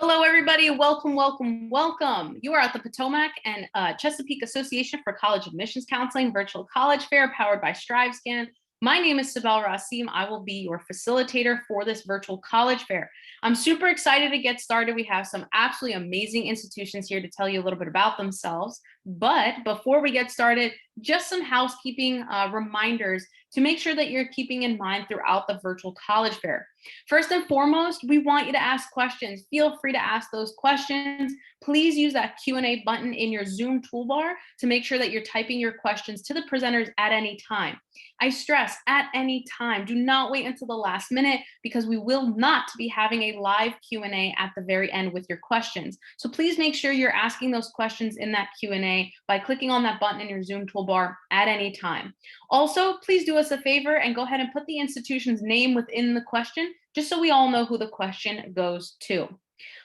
Hello, everybody. Welcome, welcome, welcome. You are at the Potomac and Chesapeake Association for College Admissions Counseling Virtual College Fair powered by StriveScan. My name is Sibel Rasim. I will be your facilitator for this virtual college fair. I'm super excited to get started. We have some absolutely amazing institutions here to tell you a little bit about themselves. But before we get started, just some housekeeping reminders to make sure that you're keeping in mind throughout the virtual college fair. First and foremost, we want you to ask questions. Feel free to ask those questions. Please use that Q&A button in your Zoom toolbar to make sure that you're typing your questions to the presenters at any time. I stress at any time. Do not wait until the last minute because we will not be having a live Q&A at the very end with your questions. So please make sure you're asking those questions in that Q&A by clicking on that button in your Zoom toolbar at any time. Also, please do us a favor and go ahead and put the institution's name within the question, just so we all know who the question goes to.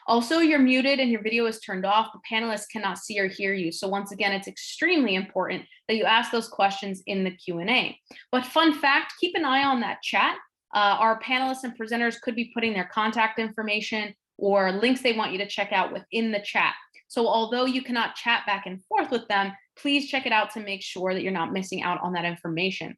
Also, you're muted and your video is turned off. The panelists cannot see or hear you. So once again, it's extremely important that you ask those questions in the Q&A. But fun fact, keep an eye on that chat. Our panelists and presenters could be putting their contact information or links they want you to check out within the chat. So although you cannot chat back and forth with them, please check it out to make sure that you're not missing out on that information.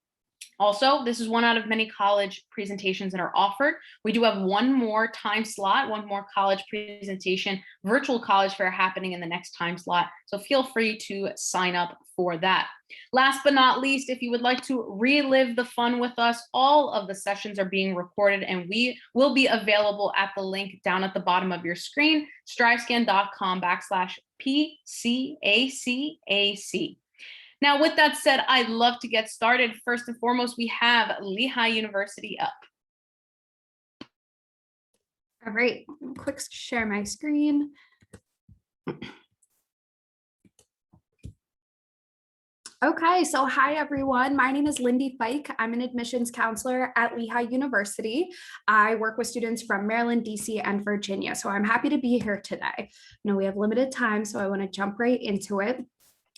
Also, this is one out of many college presentations that are offered. We do have one more time slot, one more college presentation, virtual college fair happening in the next time slot. So feel free to sign up for that. Last but not least, if you would like to relive the fun with us, all of the sessions are being recorded and we will be available at the link down at the bottom of your screen, strivescan.com/PCACAC. Now, with that said, I'd love to get started. First and foremost, we have Lehigh University up. All right, quick share my screen. Okay, so hi everyone. My name is Lindy Fike. I'm an admissions counselor at Lehigh University. I work with students from Maryland, DC, and Virginia. So I'm happy to be here today. I know we have limited time, so I want to jump right into it.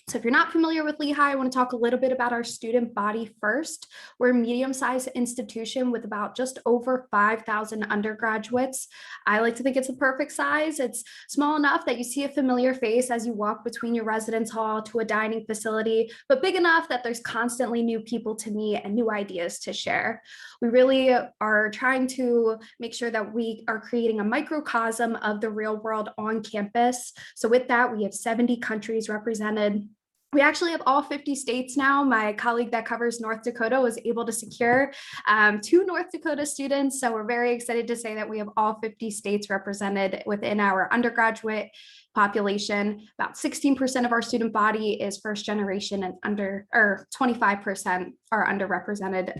So if you're not familiar with Lehigh, I want to talk a little bit about our student body first. We're a medium-sized institution with about just over 5,000 undergraduates. I like to think it's a perfect size. It's small enough that you see a familiar face as you walk between your residence hall to a dining facility, but big enough that there's constantly new people to meet and new ideas to share. We really are trying to make sure that we are creating a microcosm of the real world on campus. So with that, we have 70 countries represented. We actually have all 50 states now. My colleague that covers North Dakota was able to secure 2 North Dakota students. So we're very excited to say that we have all 50 states represented within our undergraduate population. About 16% of our student body is first generation and 25% are underrepresented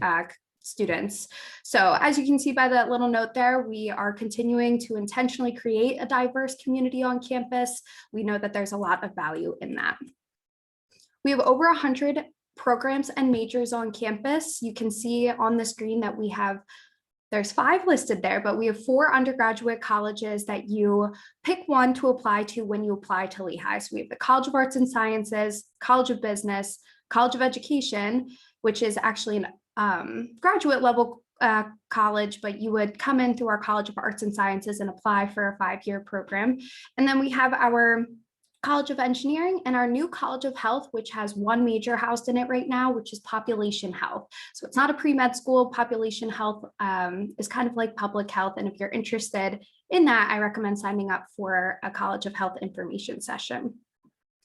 students. So as you can see by that little note there, we are continuing to intentionally create a diverse community on campus. We know that there's a lot of value in that. We have over 100 programs and majors on campus. You can see on the screen that there's 5 listed there, but we have 4 undergraduate colleges that you pick one to apply to when you apply to Lehigh. So we have the College of Arts and Sciences, College of Business, College of Education, which is actually an graduate level college, but you would come in through our College of Arts and Sciences and apply for a 5-year program. And then we have our College of Engineering and our new College of Health, which has 1 major housed in it right now, which is population health. So it's not a pre-med school. Population health is kind of like public health. And if you're interested in that, I recommend signing up for a College of Health information session.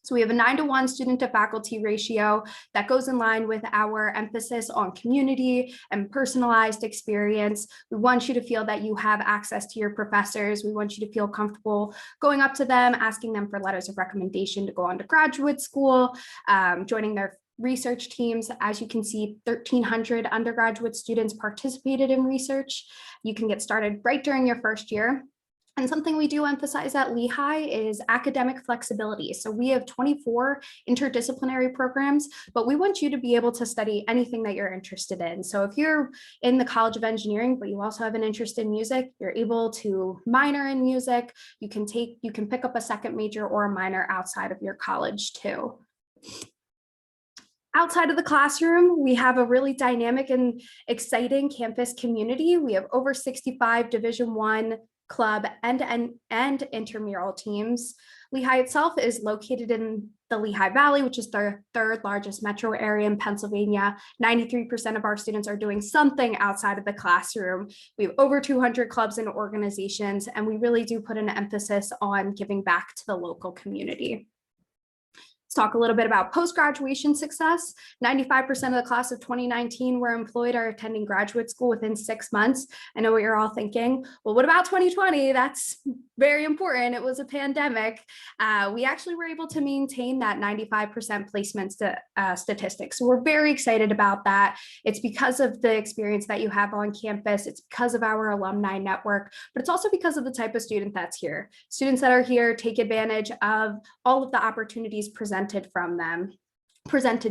So we have a 9-to-1 student to faculty ratio that goes in line with our emphasis on community and personalized experience. We want you to feel that you have access to your professors. We want you to feel comfortable going up to them, asking them for letters of recommendation to go on to graduate school, joining their research teams. As you can see, 1,300 undergraduate students participated in research. You can get started right during your first year. And something we do emphasize at Lehigh is academic flexibility. So we have 24 interdisciplinary programs, but we want you to be able to study anything that you're interested in. So if you're in the College of Engineering, but you also have an interest in music, you're able to minor in music. You can pick up a second major or a minor outside of your college too. Outside of the classroom, we have a really dynamic and exciting campus community. We have over 65 Division I club, and intramural teams. Lehigh itself is located in the Lehigh Valley, which is the third largest metro area in Pennsylvania. 93% of our students are doing something outside of the classroom. We have over 200 clubs and organizations, and we really do put an emphasis on giving back to the local community. Let's talk a little bit about post-graduation success. 95% of the class of 2019 were employed or attending graduate school within 6 months. I know what you're all thinking. Well, what about 2020? That's very important. It was a pandemic. We actually were able to maintain that 95% placement statistics. So we're very excited about that. It's because of the experience that you have on campus. It's because of our alumni network, but it's also because of the type of student that's here. Students that are here take advantage of all of the opportunities presented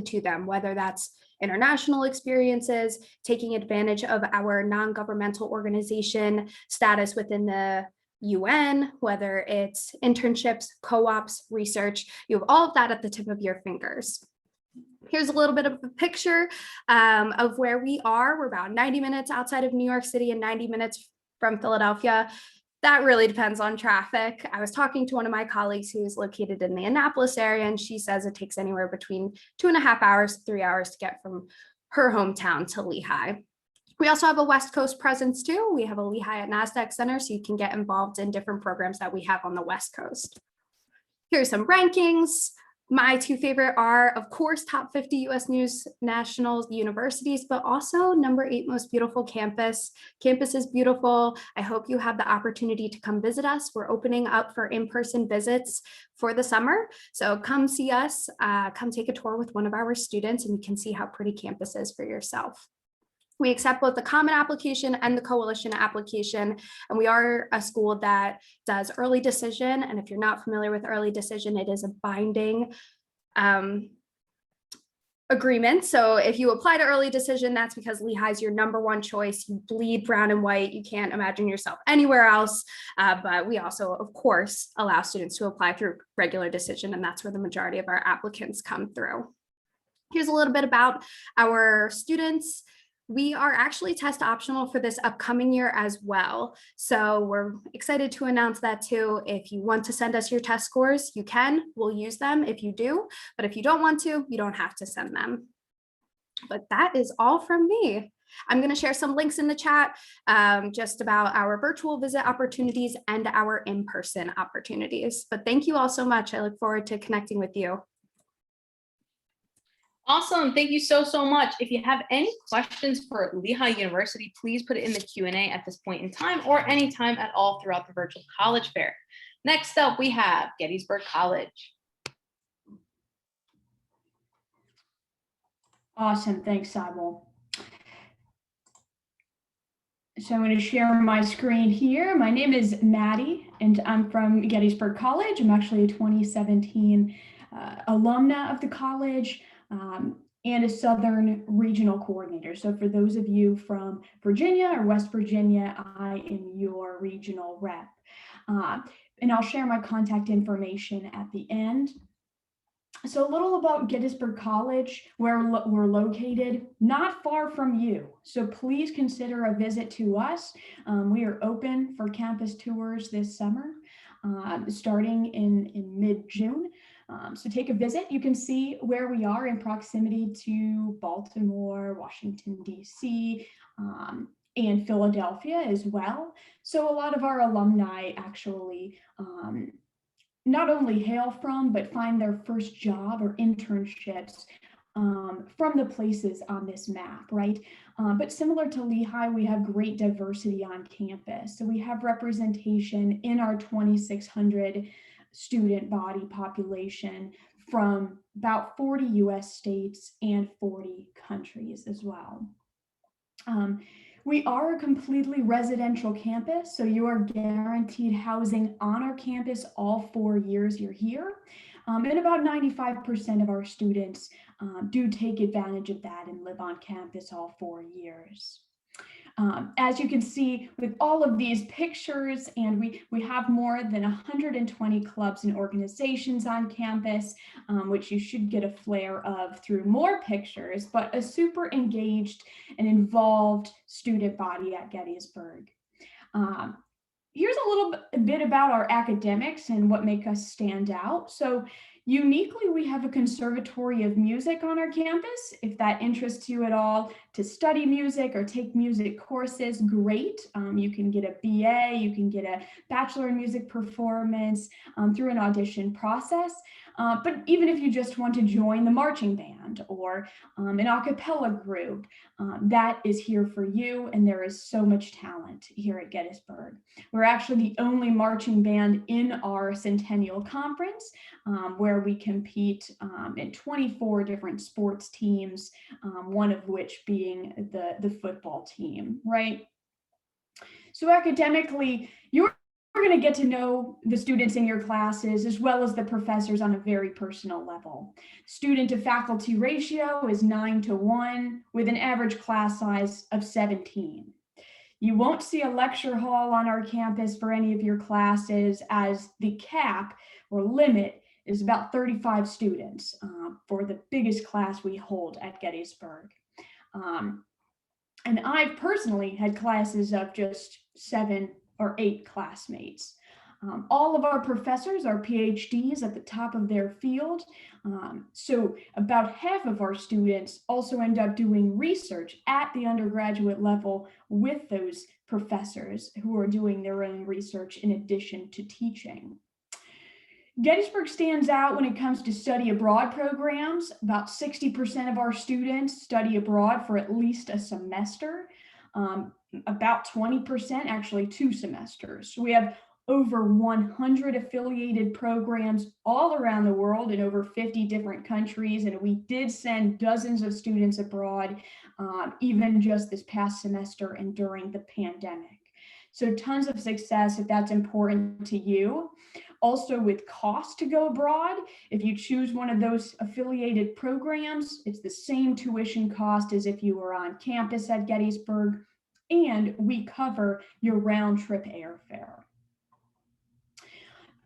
to them, whether that's international experiences, taking advantage of our non-governmental organization status within the UN, whether it's internships, co-ops, research. You have all of that at the tip of your fingers. Here's a little bit of a picture of where we are. We're about 90 minutes outside of New York City and 90 minutes from Philadelphia. That really depends on traffic. I was talking to one of my colleagues who's located in the Annapolis area, and she says it takes anywhere between 2.5 hours to 3 hours to get from her hometown to Lehigh. We also have a West Coast presence too. We have a Lehigh at NASDAQ Center, so you can get involved in different programs that we have on the West Coast. Here's some rankings. My two favorite are, of course, top 50 US News National universities, but also number 8 most beautiful campus. Campus is beautiful. I hope you have the opportunity to come visit us. We're opening up for in-person visits for the summer. So come see us, come take a tour with one of our students, and you can see how pretty campus is for yourself. We accept both the common application and the coalition application, and we are a school that does early decision. And if you're not familiar with early decision, it is a binding agreement. So if you apply to early decision, that's because Lehigh is your #1 choice. You bleed brown and white. You can't imagine yourself anywhere else. But we also, of course, allow students to apply through regular decision, and that's where the majority of our applicants come through. Here's a little bit about our students. We are actually test optional for this upcoming year as well. So we're excited to announce that too. If you want to send us your test scores, you can. We'll use them if you do. But if you don't want to, you don't have to send them. But that is all from me. I'm going to share some links in the chat just about our virtual visit opportunities and our in-person opportunities. But thank you all so much. I look forward to connecting with you. Awesome. Thank you so much. If you have any questions for Lehigh University, please put it in the Q&A at this point in time or anytime at all throughout the virtual college fair. Next up, we have Gettysburg College. Awesome. Thanks, Sybil. So I'm going to share my screen here. My name is Maddie, and I'm from Gettysburg College. I'm actually a 2017 alumna of the college. And a Southern Regional Coordinator. So for those of you from Virginia or West Virginia, I am your regional rep. And I'll share my contact information at the end. So a little about Gettysburg College, where we're located, not far from you. So please consider a visit to us. We are open for campus tours this summer, starting in mid-June. So take a visit. You can see where we are in proximity to Baltimore, Washington, D.C., and Philadelphia as well. So a lot of our alumni actually not only hail from, but find their first job or internships from the places on this map, right? But similar to Lehigh, we have great diversity on campus. So we have representation in our 2,600 student body population from about 40 US states and 40 countries as well. We are a completely residential campus, so you are guaranteed housing on our campus all 4 years you're here. And about 95% of our students do take advantage of that and live on campus all 4 years. As you can see with all of these pictures, and we have more than 120 clubs and organizations on campus, which you should get a flare of through more pictures, but a super engaged and involved student body at Gettysburg. here's a little bit about our academics and what make us stand out. So uniquely, we have a conservatory of music on our campus. If that interests you at all to study music or take music courses, great. You can get a BA, you can get a Bachelor in Music Performance through an audition process. But even if you just want to join the marching band or an a cappella group, that is here for you. And there is so much talent here at Gettysburg. We're actually the only marching band in our Centennial Conference, where we compete in 24 different sports teams, one of which being the football team, right? So academically, you're going to get to know the students in your classes as well as the professors on a very personal level. Student to faculty ratio is 9-to-1 with an average class size of 17. You won't see a lecture hall on our campus for any of your classes, as the cap or limit is about 35 students for the biggest class we hold at Gettysburg. And I've personally had classes of just 7 or 8 classmates. All of our professors are PhDs at the top of their field. So about half of our students also end up doing research at the undergraduate level with those professors who are doing their own research in addition to teaching. Gettysburg stands out when it comes to study abroad programs. About 60% of our students study abroad for at least a semester. About 20%, actually 2 semesters. So we have over 100 affiliated programs all around the world in over 50 different countries. And we did send dozens of students abroad, even just this past semester and during the pandemic. So tons of success if that's important to you. Also with cost to go abroad, if you choose one of those affiliated programs, it's the same tuition cost as if you were on campus at Gettysburg, and we cover your round trip airfare.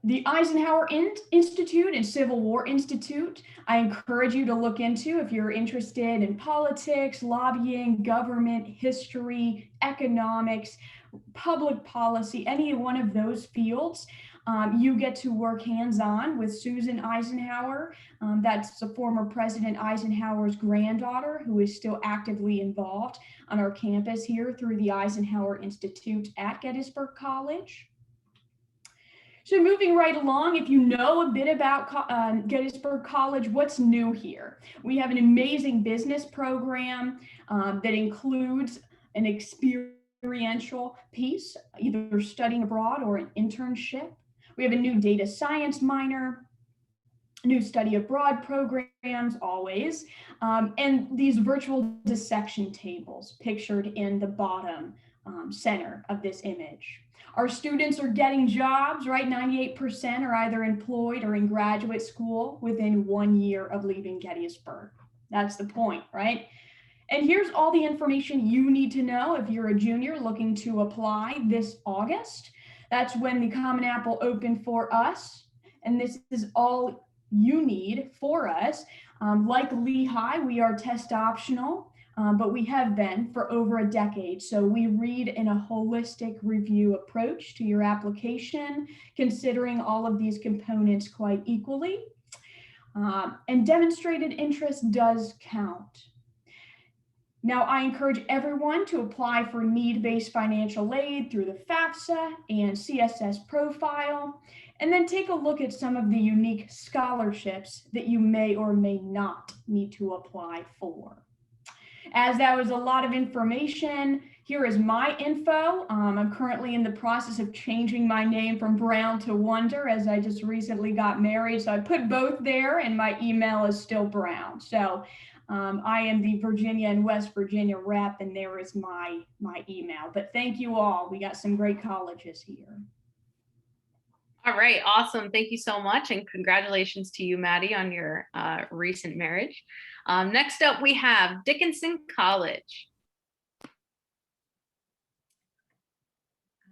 The Eisenhower Institute and Civil War Institute, I encourage you to look into if you're interested in politics, lobbying, government, history, economics, public policy, any one of those fields. You get to work hands-on with Susan Eisenhower. That's the former President Eisenhower's granddaughter, who is still actively involved on our campus here through the Eisenhower Institute at Gettysburg College. So moving right along, if you know a bit about Gettysburg College, what's new here? We have an amazing business program that includes an experiential piece, either studying abroad or an internship. We have a new data science minor, new study abroad programs always, and these virtual dissection tables pictured in the bottom center of this image. Our students are getting jobs, right? 98% are either employed or in graduate school within 1 year of leaving Gettysburg. That's the point, right? And here's all the information you need to know if you're a junior looking to apply this August. That's when the Common App will open for us. And this is all you need for us. Like Lehigh, we are test optional. But we have been for over a decade. So we read in a holistic review approach to your application, considering all of these components quite equally. And demonstrated interest does count. Now, I encourage everyone to apply for need-based financial aid through the FAFSA and CSS profile, and then take a look at some of the unique scholarships that you may or may not need to apply for. As that was a lot of information, here is my info. I'm currently in the process of changing my name from Brown to Wonder, as I just recently got married. So I put both there, and my email is still Brown. So I am the Virginia and West Virginia rep, and there is my email. But thank you all. We got some great colleges here. All right, awesome. Thank you so much. And congratulations to you, Maddie, on your recent marriage. Next up, we have Dickinson College.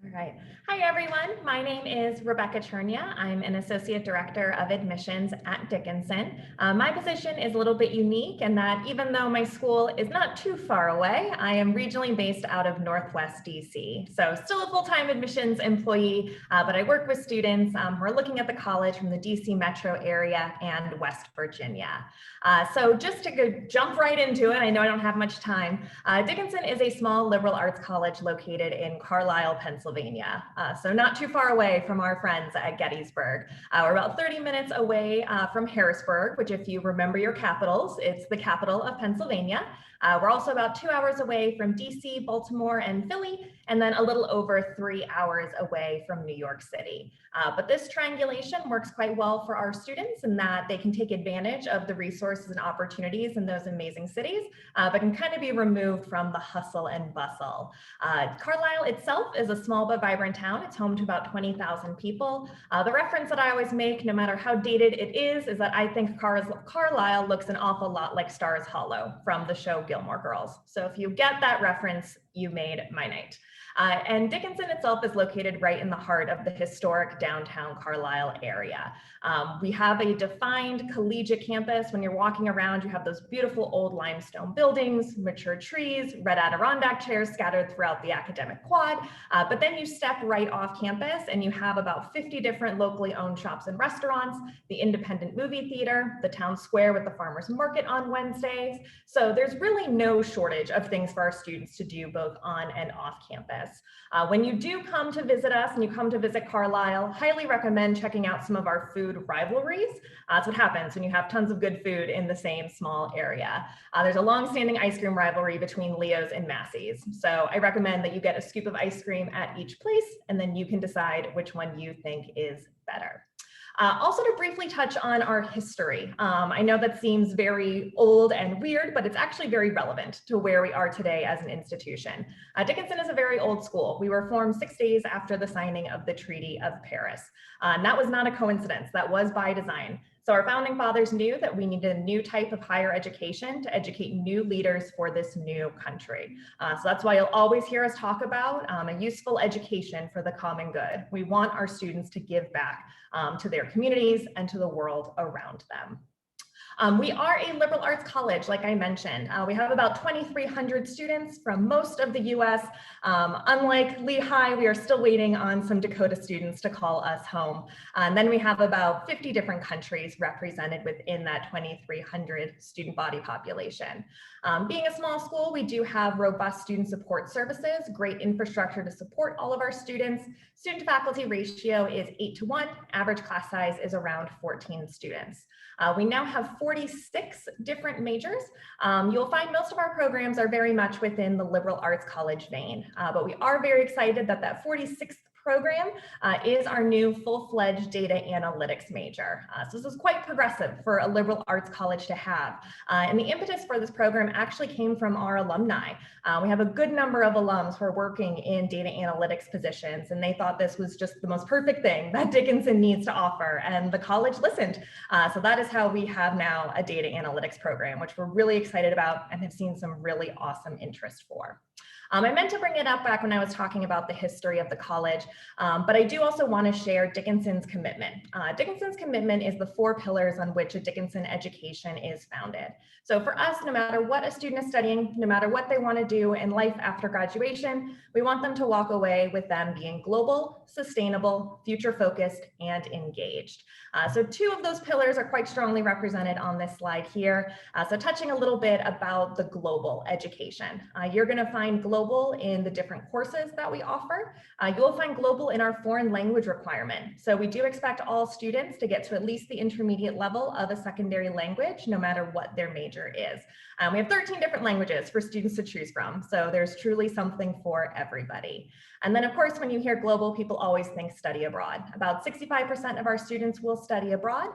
All All right. Hi, everyone. My name is Rebecca Chernia. I'm an Associate Director of Admissions at Dickinson. My position is a little bit unique in that even though my school is not too far away, I am regionally based out of Northwest DC. So still a full-time admissions employee, but I work with students who are looking at the college from the DC metro area and West Virginia. So just to jump right into it, I know I don't have much time. Dickinson is a small liberal arts college located in Carlisle, Pennsylvania. So not too far away from our friends at Gettysburg. We're about 30 minutes away from Harrisburg, which if you remember your capitals, it's the capital of Pennsylvania. We're also about 2 hours away from DC, Baltimore, and Philly, and then a little over 3 hours away from New York City. But this triangulation works quite well for our students in that they can take advantage of the resources and opportunities in those amazing cities, but can kind of be removed from the hustle and bustle. Carlisle itself is a small but vibrant town. It's home to about 20,000 people. The reference that I always make, no matter how dated it is that I think Carlisle looks an awful lot like Stars Hollow from the show Gilmore Girls. So if you get that reference, you made my night. And Dickinson itself is located right in the heart of the historic downtown Carlisle area. We have a defined collegiate campus. When you're walking around, you have those beautiful old limestone buildings, mature trees, red Adirondack chairs scattered throughout the academic quad. But then you step right off campus and you have about 50 different locally owned shops and restaurants, the independent movie theater, the town square with the farmers market on Wednesdays. So there's really no shortage of things for our students to do both on and off campus. When you do come to visit us and you come to visit Carlisle, highly recommend checking out some of our food rivalries. That's what happens when you have tons of good food in the same small area. There's a long-standing ice cream rivalry between Leo's and Massey's. So I recommend that you get a scoop of ice cream at each place, and then you can decide which one you think is better. Also to briefly touch on our history. I know that seems very old and weird, but it's actually very relevant to where we are today as an institution. Dickinson is a very old school. We were formed 6 days after the signing of the Treaty of Paris. And that was not a coincidence, that was by design. So our founding fathers knew that we needed a new type of higher education to educate new leaders for this new country. So that's why you'll always hear us talk about a useful education for the common good. We want our students to give back to their communities and to the world around them. We are a liberal arts college, like I mentioned. We have about 2,300 students from most of the US. Unlike Lehigh, we are still waiting on some Dakota students to call us home. And then we have about 50 different countries represented within that 2,300 student body population. Being a small school, we do have robust student support services, great infrastructure to support all of our students. Student to faculty ratio is 8:1. Average class size is around 14 students. We now have 46 different majors. You'll find most of our programs are very much within the liberal arts college vein, but we are very excited that that 46th program is our new full-fledged data analytics major. So this is quite progressive for a liberal arts college to have. And the impetus for this program actually came from our alumni. We have a good number of alums who are working in data analytics positions, and they thought this was just the most perfect thing that Dickinson needs to offer, and the college listened. So that is how we have now a data analytics program, which we're really excited about and have seen some really awesome interest for. I meant to bring it up back when I was talking about the history of the college, but I do also want to share Dickinson's commitment. Dickinson's commitment is the 4 pillars on which a Dickinson education is founded. So for us, no matter what a student is studying, no matter what they want to do in life after graduation, we want them to walk away with them being global, sustainable, future-focused, and engaged. So 2 of those pillars are quite strongly represented on this slide here. So touching a little bit about the global education. You're going to find global in the different courses that we offer. You'll find global in our foreign language requirement. So we do expect all students to get to at least the intermediate level of a secondary language, no matter what their major is. We have 13 different languages for students to choose from. So there's truly something for everybody. And then of course, when you hear global, people always think study abroad. About 65% of our students will study abroad.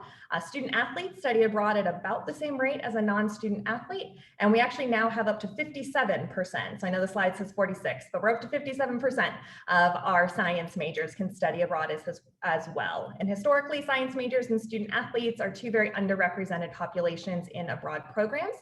Student athletes study abroad at about the same rate as a non-student athlete. And we actually now have up to 57%. So I know the slides stats says 46, but we're up to 57% of our science majors can study abroad as well. And historically, science majors and student athletes are two very underrepresented populations in abroad programs.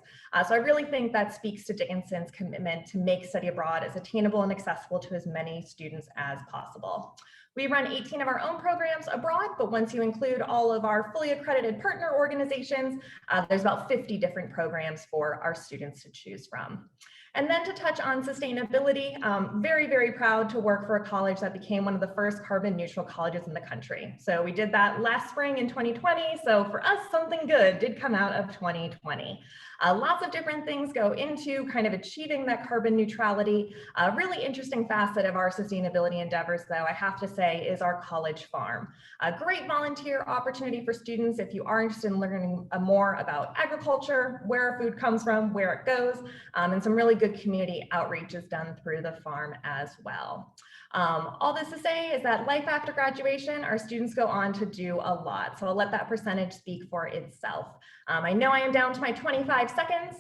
So I really think that speaks to Dickinson's commitment to make study abroad as attainable and accessible to as many students as possible. We run 18 of our own programs abroad, but once you include all of our fully accredited partner organizations, there's about 50 different programs for our students to choose from. And then to touch on sustainability, very, very proud to work for a college that became one of the first carbon neutral colleges in the country. So we did that last spring in 2020. So for us, something good did come out of 2020. Lots of different things go into kind of achieving that carbon neutrality. A really interesting facet of our sustainability endeavors, though, I have to say, is our college farm. A great volunteer opportunity for students if you are interested in learning more about agriculture, where our food comes from, where it goes, and some really good community outreach is done through the farm as well. All this to say is that life after graduation, our students go on to do a lot. So I'll let that percentage speak for itself. I know I am down to my 25 seconds.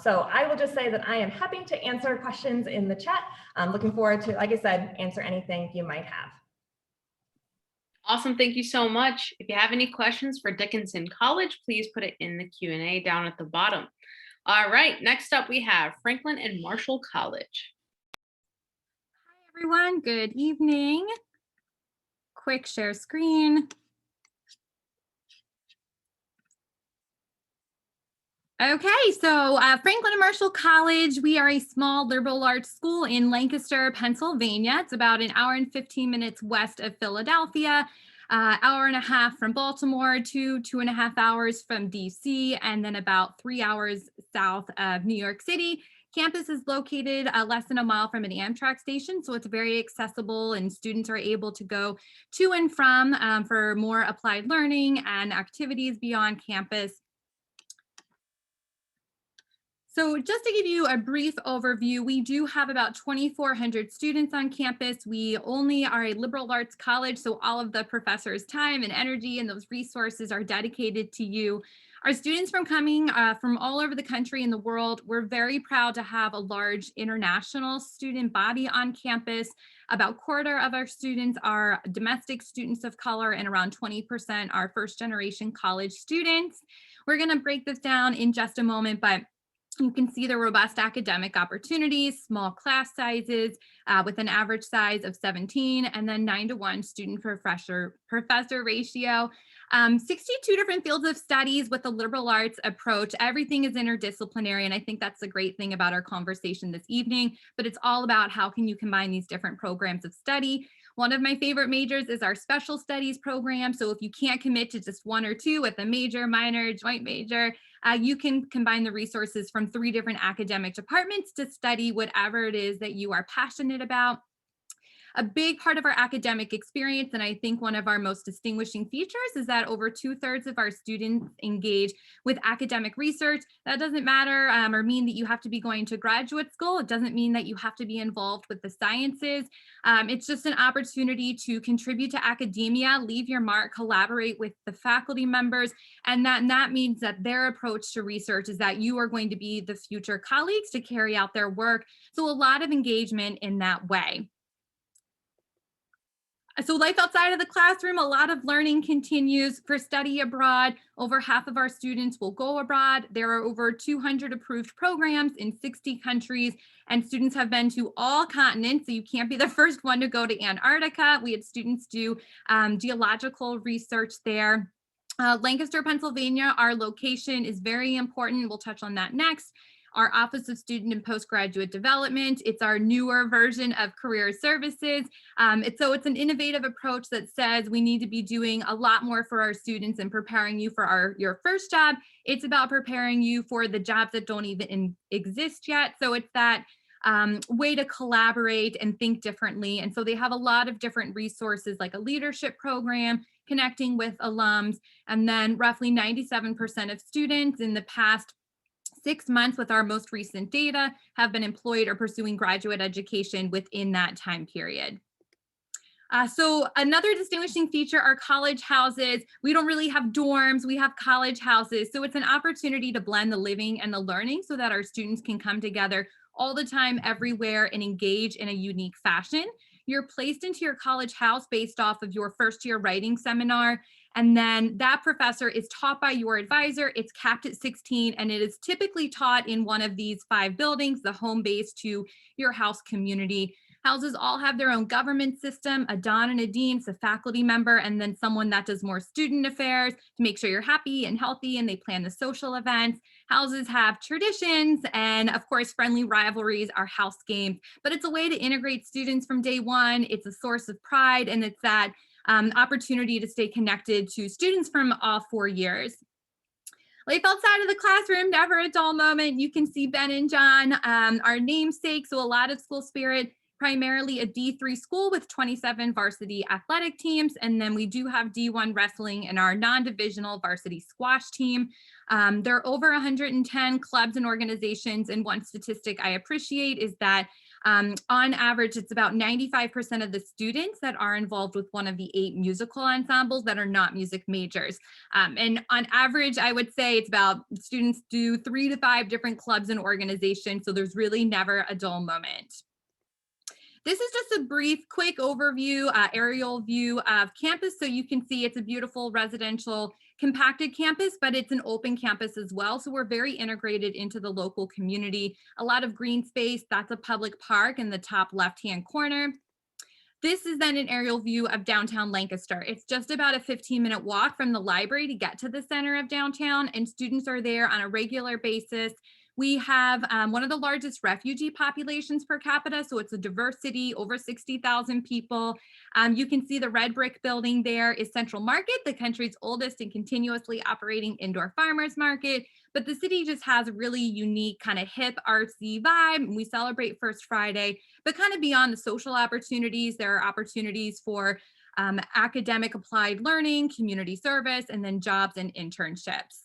So I will just say that I am happy to answer questions in the chat. I'm looking forward to, like I said, answer anything you might have. Awesome, thank you so much. If you have any questions for Dickinson College, please put it in the Q&A down at the bottom. All right, next up we have Franklin and Marshall College. Hi everyone, good evening. Quick share screen. Okay, so Franklin and Marshall College, we are a small liberal arts school in Lancaster, Pennsylvania. It's about an hour and 15 minutes west of Philadelphia, hour and a half from Baltimore, 2.5 hours from DC, and then about 3 hours south of New York City. Campus is located less than a mile from an Amtrak station, so it's very accessible and students are able to go to and from for more applied learning and activities beyond campus. So just to give you a brief overview, we do have about 2,400 students on campus. We only are a liberal arts college, so all of the professors' time and energy and those resources are dedicated to you. Our students coming from all over the country and the world, we're very proud to have a large international student body on campus. About a quarter of our students are domestic students of color and around 20% are first generation college students. We're gonna break this down in just a moment, but you can see the robust academic opportunities, small class sizes with an average size of 17, and then 9-to-1 student professor ratio. 62 different fields of studies with the liberal arts approach. Everything is interdisciplinary, and I think that's the great thing about our conversation this evening, but it's all about how can you combine these different programs of study. One of my favorite majors is our special studies program. So if you can't commit to just one or two with a major, minor, joint major, you can combine the resources from 3 different academic departments to study whatever it is that you are passionate about. A big part of our academic experience, and I think one of our most distinguishing features, is that over 2/3 of our students engage with academic research. That doesn't matter or mean that you have to be going to graduate school. It doesn't mean that you have to be involved with the sciences. It's just an opportunity to contribute to academia, leave your mark, collaborate with the faculty members, and that means that their approach to research is that you are going to be the future colleagues to carry out their work. So a lot of engagement in that way. So life outside of the classroom, a lot of learning continues. For study abroad, over half of our students will go abroad. There are over 200 approved programs in 60 countries, and students have been to all continents, so you can't be the first one to go to Antarctica. We had students do geological research there. Lancaster, Pennsylvania, our location is very important. We'll touch on that next. Our Office of Student and Postgraduate Development. It's our newer version of career services. It's an innovative approach that says we need to be doing a lot more for our students and preparing you for your first job. It's about preparing you for the jobs that don't even exist yet. So it's that way to collaborate and think differently. And so they have a lot of different resources like a leadership program, connecting with alums, and then roughly 97% of students in the past 6 months with our most recent data have been employed or pursuing graduate education within that time period. So another distinguishing feature are college houses. We don't really have dorms, we have college houses. So it's an opportunity to blend the living and the learning so that our students can come together all the time, everywhere, and engage in a unique fashion. You're placed into your college house based off of your first year writing seminar. And then that professor is taught by your advisor. It's capped at 16, and it is typically taught in one of these 5 buildings, the home base to your house community. Houses all have their own government system, a don and a dean, so faculty member, and then someone that does more student affairs to make sure you're happy and healthy, and they plan the social events. Houses have traditions, and of course, friendly rivalries are house games, but it's a way to integrate students from day one. It's a source of pride, and it's that opportunity to stay connected to students from all 4 years. Life outside of the classroom, never a dull moment. You can see Ben and John, our namesakes, so a lot of school spirit, primarily a D3 school with 27 varsity athletic teams. And then we do have D1 wrestling and our non-divisional varsity squash team. There are over 110 clubs and organizations. And one statistic I appreciate is that on average, it's about 95% of the students that are involved with one of the 8 musical ensembles that are not music majors. And on average, I would say it's about students do 3 to 5 different clubs and organizations. So there's really never a dull moment. This is just a brief, quick overview, aerial view of campus. So you can see it's a beautiful residential compacted campus, but it's an open campus as well. So we're very integrated into the local community. A lot of green space, that's a public park in the top left-hand corner. This is then an aerial view of downtown Lancaster. It's just about a 15-minute walk from the library to get to the center of downtown, and students are there on a regular basis. We have one of the largest refugee populations per capita, so it's a diverse city, over 60,000 people. You can see the red brick building there is Central Market, the country's oldest and continuously operating indoor farmers market. But the city just has a really unique kind of hip artsy vibe. We celebrate First Friday, but kind of beyond the social opportunities, there are opportunities for academic applied learning, community service, and then jobs and internships.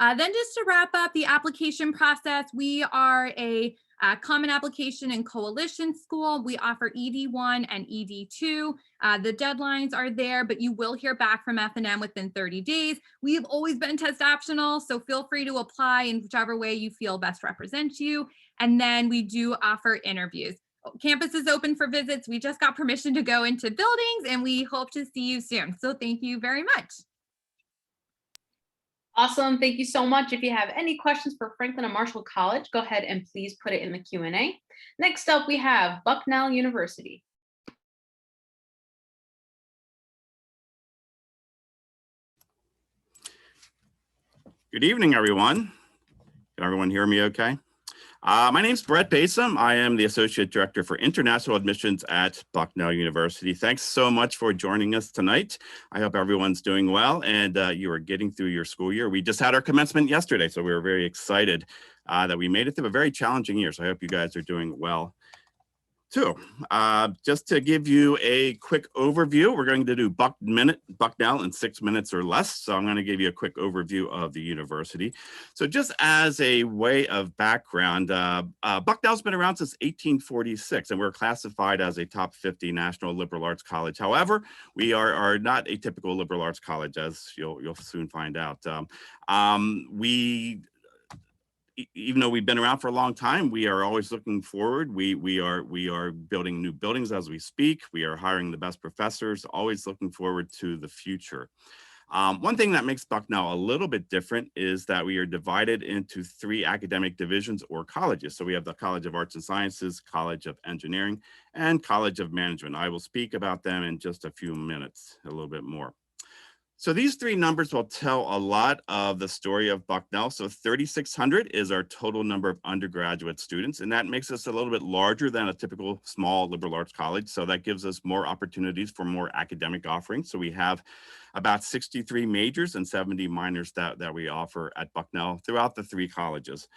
Then just to wrap up the application process, we are a common application and coalition school. We offer ED1 and ED2. The deadlines are there, but you will hear back from F&M within 30 days. We have always been test optional, so feel free to apply in whichever way you feel best represents you. And then we do offer interviews. Campus is open for visits. We just got permission to go into buildings, and we hope to see you soon. So thank you very much. Awesome. Thank you so much. If you have any questions for Franklin and Marshall College, go ahead and please put it in the Q&A. Next up, we have Bucknell University. Good evening, everyone. Can everyone hear me okay? My name is Brett Basom. I am the Associate Director for International Admissions at Bucknell University. Thanks so much for joining us tonight. I hope everyone's doing well and you are getting through your school year. We just had our commencement yesterday, so we were very excited that we made it through a very challenging year. So I hope you guys are doing well too. Just to give you a quick overview, we're going to do Bucknell in 6 minutes or less. So I'm going to give you a quick overview of the university. So just as a way of background, Bucknell's been around since 1846, and we're classified as a top 50 national liberal arts college. However, we are not a typical liberal arts college, as you'll soon find out. Even though we've been around for a long time, we are always looking forward. We are building new buildings as we speak. We are hiring the best professors, always looking forward to the future. One thing that makes Bucknell a little bit different is that we are divided into 3 academic divisions or colleges. So we have the College of Arts and Sciences, College of Engineering, and College of Management. I will speak about them in just a few minutes, a little bit more. So these 3 numbers will tell a lot of the story of Bucknell. So 3,600 is our total number of undergraduate students, and that makes us a little bit larger than a typical small liberal arts college. So that gives us more opportunities for more academic offerings. So we have about 63 majors and 70 minors that we offer at Bucknell throughout the 3 colleges.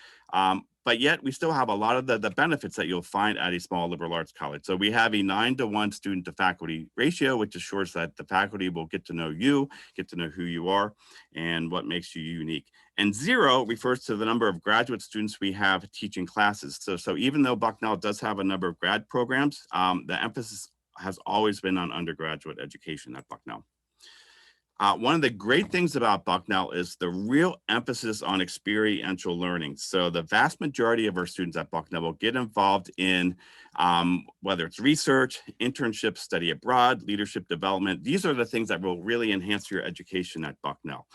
But yet we still have a lot of the benefits that you'll find at a small liberal arts college. So we have a 9-to-1 student to faculty ratio, which assures that the faculty will get to know you, get to know who you are, and what makes you unique. And 0 refers to the number of graduate students we have teaching classes. So even though Bucknell does have a number of grad programs, the emphasis has always been on undergraduate education at Bucknell. One of the great things about Bucknell is the real emphasis on experiential learning. So the vast majority of our students at Bucknell will get involved in whether it's research, internships, study abroad, leadership development. These are the things that will really enhance your education at Bucknell.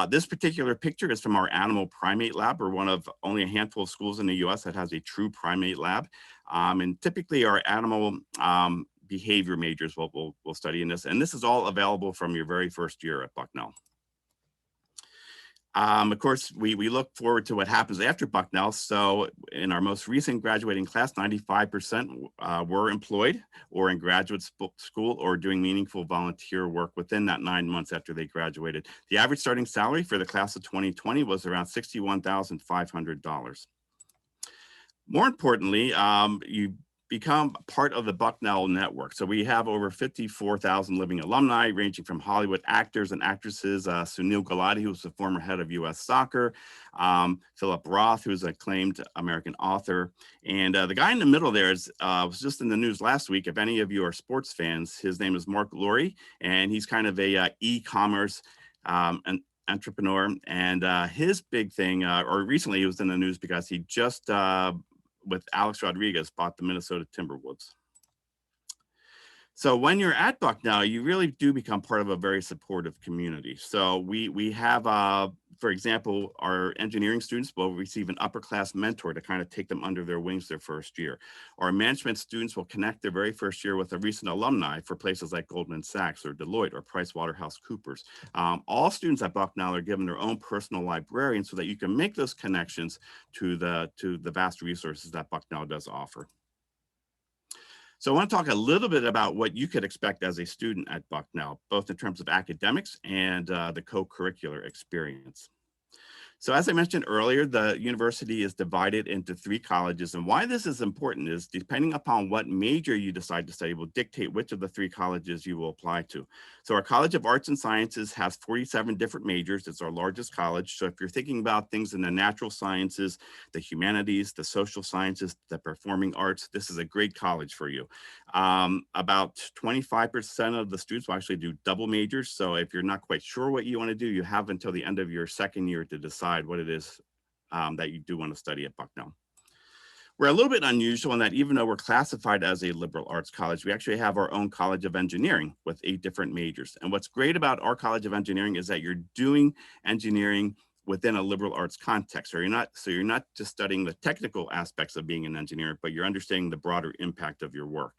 This particular picture is from our animal primate lab. We're one of only a handful of schools in the US that has a true primate lab. And typically our animal behavior majors will study in this, and this is all available from your very first year at Bucknell. Of course, we look forward to what happens after Bucknell. So in our most recent graduating class, 95% were employed or in graduate school or doing meaningful volunteer work within that 9 months after they graduated. The average starting salary for the class of 2020 was around $61,500. More importantly, you become part of the Bucknell network. So we have over 54,000 living alumni ranging from Hollywood actors and actresses, Sunil Gulati, who's the former head of US Soccer, Philip Roth, who's an acclaimed American author. And the guy in the middle there was just in the news last week. If any of you are sports fans, his name is Mark Lurie, and he's kind of a e-commerce entrepreneur. And his big thing, or recently he was in the news because he just, with Alex Rodriguez, bought the Minnesota Timberwolves. So when you're at Bucknell, you really do become part of a very supportive community. So we have, for example, our engineering students will receive an upper class mentor to kind of take them under their wings their first year. Our management students will connect their very first year with a recent alumni for places like Goldman Sachs or Deloitte or PricewaterhouseCoopers. All students at Bucknell are given their own personal librarian so that you can make those connections to the vast resources that Bucknell does offer. So I want to talk a little bit about what you could expect as a student at Bucknell, both in terms of academics and the co-curricular experience. So as I mentioned earlier, the university is divided into 3 colleges, and why this is important is depending upon what major you decide to study will dictate which of the 3 colleges you will apply to. So our College of Arts and Sciences has 47 different majors. It's our largest college. So if you're thinking about things in the natural sciences, the humanities, the social sciences, the performing arts, this is a great college for you. About 25% of the students will actually do double majors. So if you're not quite sure what you want to do, you have until the end of your second year to decide what it is that you do want to study at Bucknell. We're a little bit unusual in that even though we're classified as a liberal arts college, we actually have our own College of Engineering with 8 different majors. And what's great about our College of Engineering is that you're doing engineering within a liberal arts context. So you're not just studying the technical aspects of being an engineer, but you're understanding the broader impact of your work.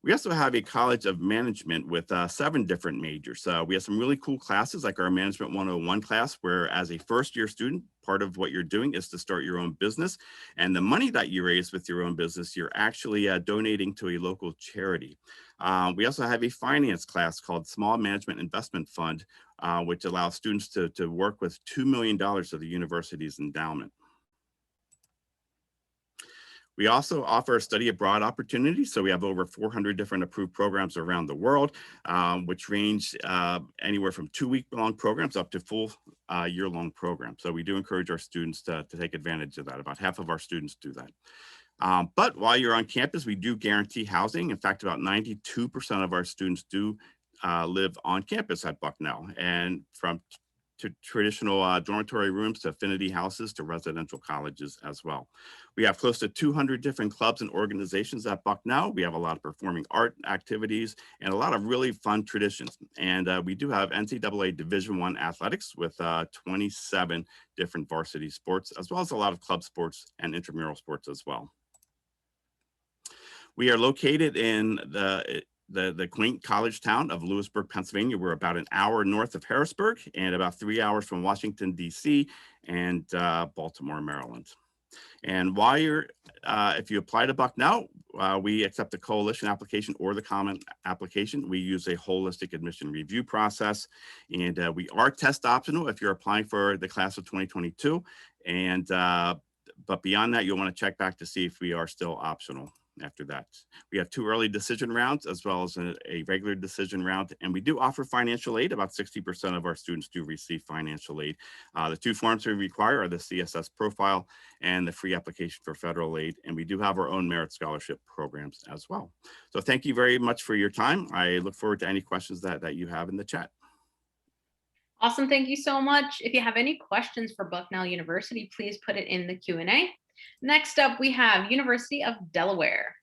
We also have a College of Management with 7 different majors. We have some really cool classes like our Management 101 class, where as a first-year student, part of what you're doing is to start your own business. And the money that you raise with your own business, you're actually donating to a local charity. We also have a finance class called Small Management Investment Fund, which allows students to work with $2 million of the university's endowment. We also offer study abroad opportunities. So we have over 400 different approved programs around the world, which range anywhere from 2-week-long programs up to full year-long programs. So we do encourage our students to take advantage of that. About half of our students do that. But while you're on campus, we do guarantee housing. In fact, about 92% of our students do live on campus at Bucknell, and from traditional dormitory rooms to affinity houses to residential colleges as well. We have close to 200 different clubs and organizations at Bucknell. We have a lot of performing art activities and a lot of really fun traditions. And we do have NCAA Division I athletics with 27 different varsity sports, as well as a lot of club sports and intramural sports as well. We are located in the quaint college town of Lewisburg, Pennsylvania. We're about an hour north of Harrisburg and about 3 hours from Washington, D.C. and Baltimore, Maryland. And while you're, if you apply to Bucknell, we accept the coalition application or the common application. We use a holistic admission review process, and we are test optional if you're applying for the class of 2022. And but beyond that, you'll want to check back to see if we are still optional. After that, we have 2 early decision rounds as well as a regular decision round, and we do offer financial aid. About 60% of our students do receive financial aid. The 2 forms we require are the CSS profile and the free application for federal aid, and we do have our own merit scholarship programs as well. So thank you very much for your time. I look forward to any questions that you have in the chat. Awesome, thank you so much. If you have any questions for Bucknell University, please put it in the Q&A. Next up, we have University of Delaware.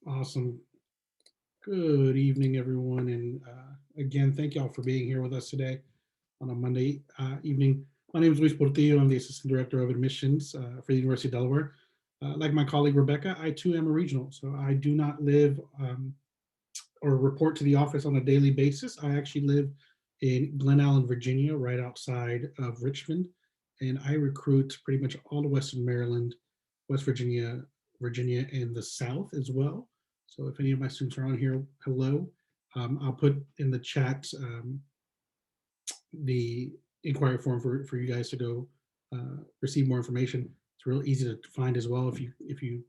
Awesome. Good evening, everyone. And again, thank y'all for being here with us today on a Monday evening. My name is Luis Portillo. I'm the Assistant Director of Admissions for the University of Delaware. Like my colleague Rebecca, I too am a regional. So I do not live or report to the office on a daily basis. I actually live in Glen Allen, Virginia, right outside of Richmond. And I recruit pretty much all of Western Maryland, West Virginia, and the South as well. So if any of my students are on here, hello. I'll put in the chat the inquiry form for you guys to go receive more information. It's real easy to find as well. If you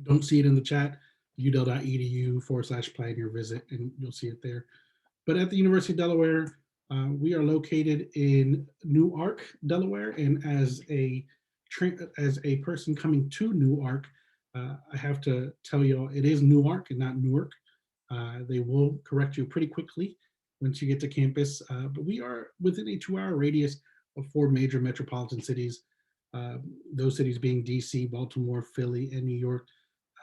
don't see it in the chat, udel.edu/plan your visit, and you'll see it there. But at the University of Delaware, we are located in Newark, Delaware, and as a person coming to Newark, I have to tell you, it is Newark and not Newark. They will correct you pretty quickly once you get to campus, but we are within a 2-hour radius of 4 major metropolitan cities, those cities being DC, Baltimore, Philly, and New York.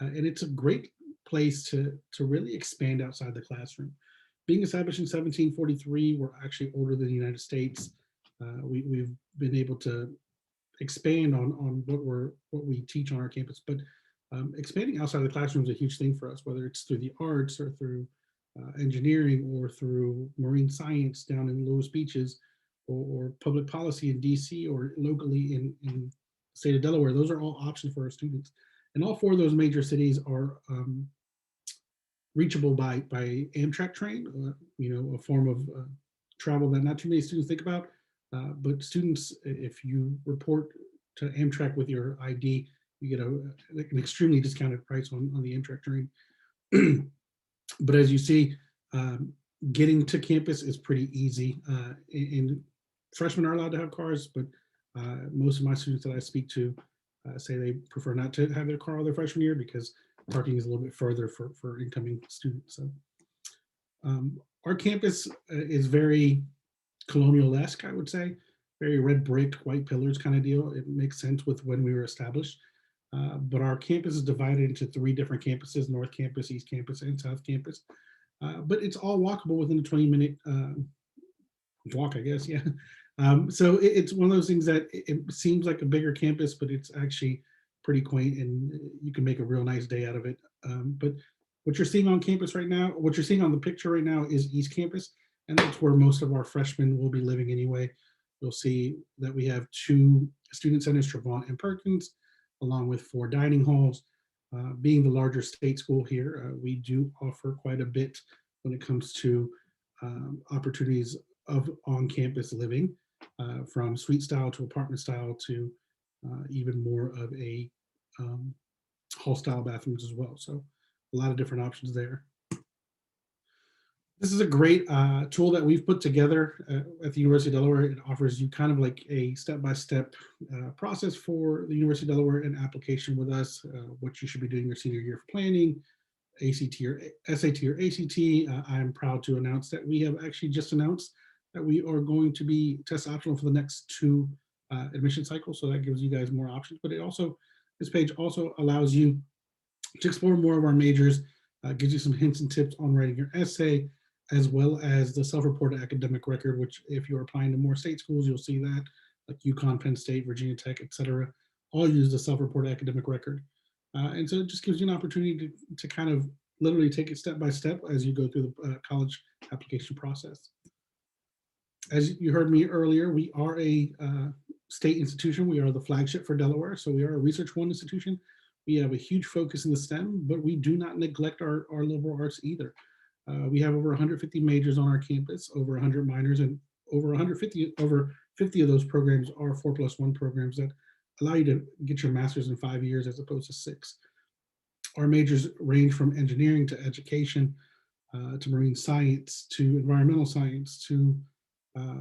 And it's a great place to really expand outside the classroom. Being established in 1743, we're actually older than the United States. We've been able to expand on what we teach on our campus, but expanding outside of the classroom is a huge thing for us, whether it's through the arts or through engineering or through marine science down in Lewis Beaches, or public policy in DC or locally in the state of Delaware. Those are all options for our students. And all 4 of those major cities are reachable by Amtrak train, a form of travel that not too many students think about. But students, if you report to Amtrak with your ID, you get an extremely discounted price on the Amtrak train. But as you see, getting to campus is pretty easy. And freshmen are allowed to have cars, but most of my students that I speak to say they prefer not to have their car all their freshman year because parking is a little bit further for incoming students. So our campus is very colonial-esque, I would say, very red brick, white pillars kind of deal. It makes sense with when we were established. But our campus is divided into 3 different campuses: North Campus, East Campus, and South Campus. But it's all walkable within a 20-minute walk, I guess, yeah. So it's one of those things that it seems like a bigger campus, but it's actually pretty quaint, and you can make a real nice day out of it. But what you're seeing on campus right now, what you're seeing on the picture right now is East Campus, and that's where most of our freshmen will be living anyway. You'll see that we have 2 student centers, Trevant and Perkins, along with 4 dining halls. Being the larger state school here, we do offer quite a bit when it comes to opportunities of on-campus living, from suite style to apartment style to even more of a hall style bathrooms as well. So a lot of different options there. This is a great tool that we've put together at the University of Delaware. It offers you kind of like a step-by-step process for the University of Delaware and application with us, what you should be doing your senior year for planning, ACT or SAT or ACT. I'm proud to announce that we have actually just announced that we are going to be test optional for the next 2 admission cycles. So that gives you guys more options, but this page also allows you to explore more of our majors, gives you some hints and tips on writing your essay, as well as the self-reported academic record, which if you're applying to more state schools, you'll see that, like UConn, Penn State, Virginia Tech, etc. all use the self-reported academic record. And so it just gives you an opportunity to kind of literally take it step by step as you go through the college application process. As you heard me earlier, we are a state institution. We are the flagship for Delaware. So we are a Research 1 institution. We have a huge focus in the STEM, but we do not neglect our liberal arts either. We have over 150 majors on our campus, over 100 minors, and over 50 of those programs are 4+1 programs that allow you to get your master's in 5 years as opposed to 6. Our majors range from engineering to education, to marine science, to environmental science, to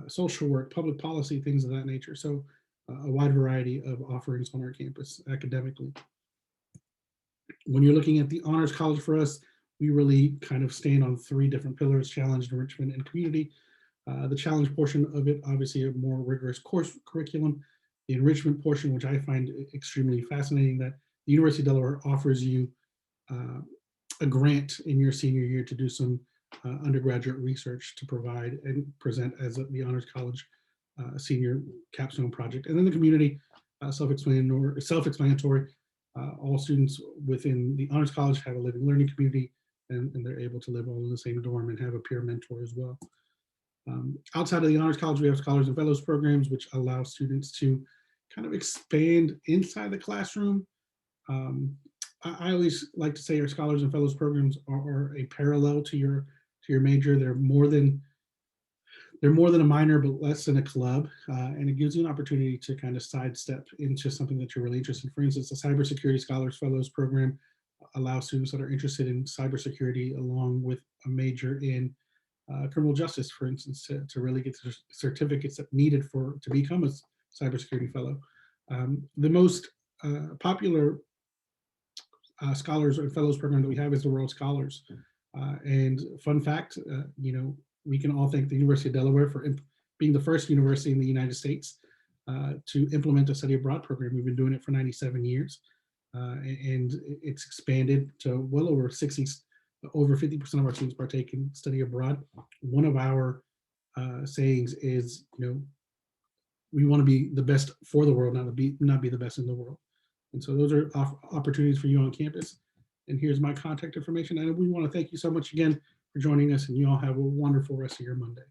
social work, public policy, things of that nature. So a wide variety of offerings on our campus academically. When you're looking at the honors college for us, we really kind of stand on 3 different pillars: challenge, enrichment, and community. The challenge portion of it, obviously a more rigorous course curriculum. The enrichment portion, which I find extremely fascinating, that the University of Delaware offers you a grant in your senior year to do some undergraduate research to provide and present as the Honors College senior capstone project. And then the community, self-explanatory. All students within the Honors College have a living learning community, and they're able to live all in the same dorm and have a peer mentor as well. Outside of the Honors College, we have Scholars and Fellows programs, which allow students to kind of expand inside the classroom. I always like to say our Scholars and Fellows programs are a parallel to your major. They're more than a minor, but less than a club, and it gives you an opportunity to kind of sidestep into something that you're really interested in. For instance, the Cybersecurity Scholars Fellows program allows students that are interested in cybersecurity, along with a major in criminal justice, for instance, to really get the certificates that needed to become a cybersecurity fellow. The most popular Scholars and Fellows program that we have is the World Scholars. And fun fact, we can all thank the University of Delaware for being the first university in the United States to implement a study abroad program. We've been doing it for 97 years, and it's expanded to well over 60, over 50% of our students partake in study abroad. One of our sayings is, we want to be the best for the world, not be the best in the world. And so those are opportunities for you on campus. And here's my contact information. And we want to thank you so much again for joining us, and you all have a wonderful rest of your Monday.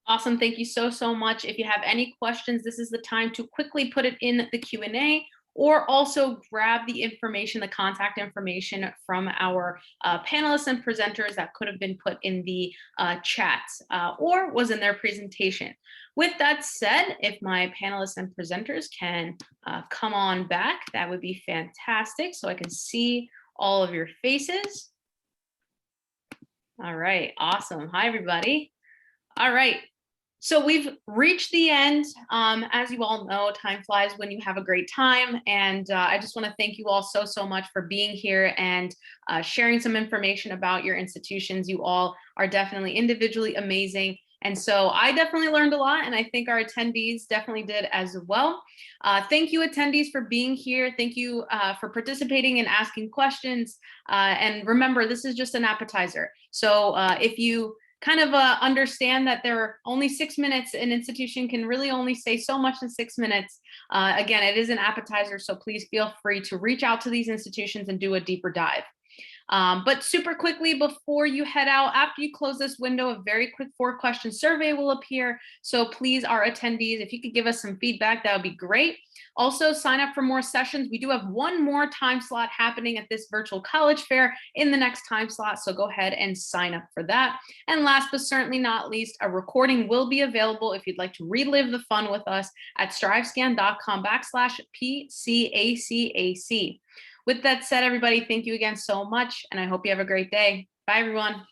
Awesome. Thank you so, so much. If you have any questions, this is the time to quickly put it in the Q&A, or also grab the information, the contact information from our panelists and presenters that could have been put in the chat or was in their presentation. With that said, if my panelists and presenters can come on back, that would be fantastic, so I can see all of your faces. All right, awesome. Hi, everybody. All right. So we've reached the end. As you all know, time flies when you have a great time. And I just want to thank you all so, so much for being here and sharing some information about your institutions. You all are definitely individually amazing. And so I definitely learned a lot, and I think our attendees definitely did as well. Thank you, attendees, for being here. Thank you for participating and asking questions. And remember, this is just an appetizer. So if you kind of understand that there are only 6 minutes, an institution can really only say so much in 6 minutes. Again, it is an appetizer, so please feel free to reach out to these institutions and do a deeper dive. But super quickly before you head out, after you close this window, a very quick 4-question survey will appear. So please, our attendees, if you could give us some feedback, that would be great. Also, sign up for more sessions. We do have one more time slot happening at this virtual college fair in the next time slot, so go ahead and sign up for that. And last but certainly not least, a recording will be available if you'd like to relive the fun with us at strivescan.com/PCACAC. With that said, everybody, thank you again so much, and I hope you have a great day. Bye, everyone.